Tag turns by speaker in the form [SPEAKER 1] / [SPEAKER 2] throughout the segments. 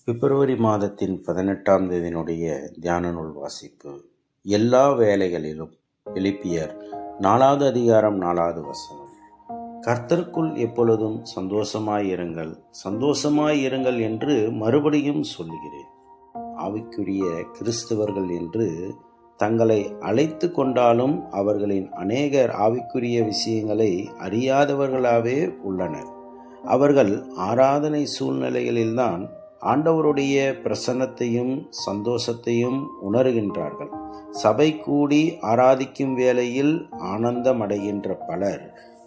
[SPEAKER 1] பிப்ரவரி மாதத்தின் 18ஆம் தேதியினுடைய தியான நூல் வாசிப்பு. எல்லா வேளைகளிலும். பிலிப்பியர் 4வது அதிகாரம் 4வது வசனம். கர்த்தருக்குள் எப்பொழுதும் சந்தோஷமாயிருங்கள், சந்தோஷமாயிருங்கள் என்று மறுபடியும் சொல்லுகிறேன். ஆவிக்குரிய கிறிஸ்தவர்கள் என்று தங்களை அழைத்து கொண்டாலும் அவர்களின் அநேகர் ஆவிக்குரிய விஷயங்களை அறியாதவர்களாகவே உள்ளனர். அவர்கள் ஆராதனை சூழ்நிலைகளில்தான் ஆண்டவருடைய பிரசன்னத்தையும் சந்தோஷத்தையும் உணர்கின்றார்கள். சபை கூடி ஆராதிக்கும் வேளையில் ஆனந்தமடைகின்ற பலர்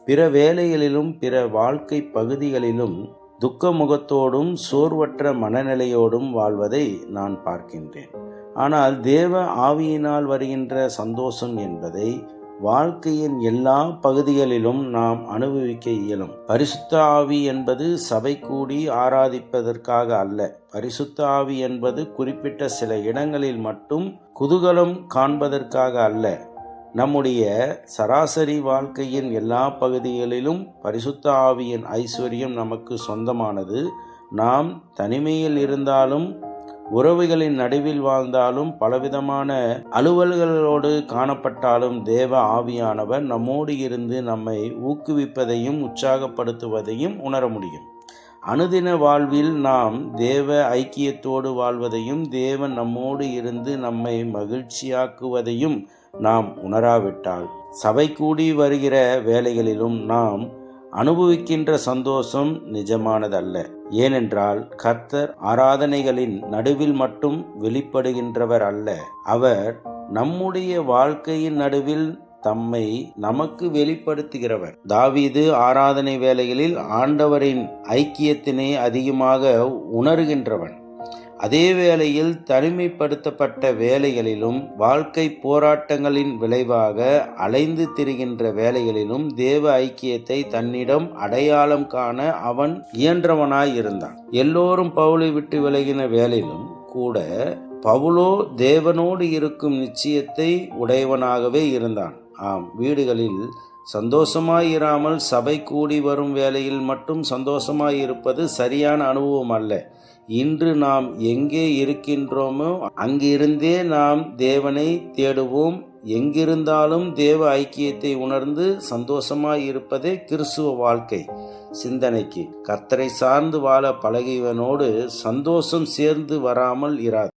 [SPEAKER 1] பிற வேளைகளிலும் பிற வாழ்க்கை பகுதிகளிலும் துக்க முகத்தோடும் சோர்வற்ற மனநிலையோடும் வாழ்வதை நான் பார்க்கின்றேன். ஆனால் தேவ ஆவியினால் வருகின்ற சந்தோஷம் என்பதை வாழ்க்கையின் எல்லா பகுதிகளிலும் நாம் அனுபவிக்க இயலும். பரிசுத்த ஆவி என்பது சபை கூடி ஆராதிப்பதற்காக அல்ல. பரிசுத்த ஆவி என்பது குறிப்பிட்ட சில இடங்களில் மட்டும் குதூகலம் காண்பதற்காக அல்ல. நம்முடைய சராசரி வாழ்க்கையின் எல்லா பகுதிகளிலும் பரிசுத்த ஆவியின் ஐஸ்வர்யம் நமக்கு சொந்தமானது. நாம் தனிமையில் இருந்தாலும், உறவுகளின் நடுவில் வாழ்ந்தாலும், பலவிதமான அலுவல்களோடு காணப்பட்டாலும் தேவ ஆவியானவர் நம்மோடு இருந்து நம்மை ஊக்குவிப்பதையும் உற்சாகப்படுத்துவதையும் உணர முடியும். அனுதின வாழ்வில் நாம் தேவ ஐக்கியத்தோடு வாழ்வதையும் தேவன் நம்மோடு இருந்து நம்மை மகிழ்ச்சியாக்குவதையும் நாம் உணராவிட்டால் சபை கூடி வருகிற வேளைகளிலும் நாம் அனுபவிக்கின்ற சந்தோஷம் நிஜமானதல்ல. ஏனென்றால் கர்த்தர் ஆராதனைகளின் நடுவில் மட்டும் வெளிப்படுகின்றவர் அல்ல. அவர் நம்முடைய வாழ்க்கையின் நடுவில் தம்மை நமக்கு வெளிப்படுத்துகிறவர். தாவீது ஆராதனை வேளைகளில் ஆண்டவரின் ஐக்கியத்தினை அதிகமாக உணர்கின்றவன். அதே வேளையில் தனிமைப்படுத்தப்பட்ட வேளைகளிலும் வாழ்க்கை போராட்டங்களின் விளைவாக அலைந்து திரிகின்ற வேளைகளிலும் தேவ ஐக்கியத்தை தன்னிடம் அடையாளம் காண அவன் இயன்றவனாயிருந்தான். எல்லோரும் பவுலை விட்டு விலகின வேளையிலும் கூட பவுலோ தேவனோடு இருக்கும் நிச்சயத்தை உடையவனாகவே இருந்தான். வீடுகளில் சந்தோஷமாயிராமல் சபை கூடி வரும் வேளையில் மட்டும் சந்தோஷமாயிருப்பது சரியான அனுபவம் அல்ல. இன்று நாம் எங்கே இருக்கின்றோமோ அங்கிருந்தே நாம் தேவனை தேடுவோம். எங்கிருந்தாலும் தேவ ஐக்கியத்தை உணர்ந்து சந்தோஷமாயிருப்பதே கிறிஸ்துவ வாழ்க்கை சிந்தனைக்கு. கர்த்தரை சார்ந்து வாழ பழகியவனோடு சந்தோஷம் சேர்ந்து வராமல் இராது.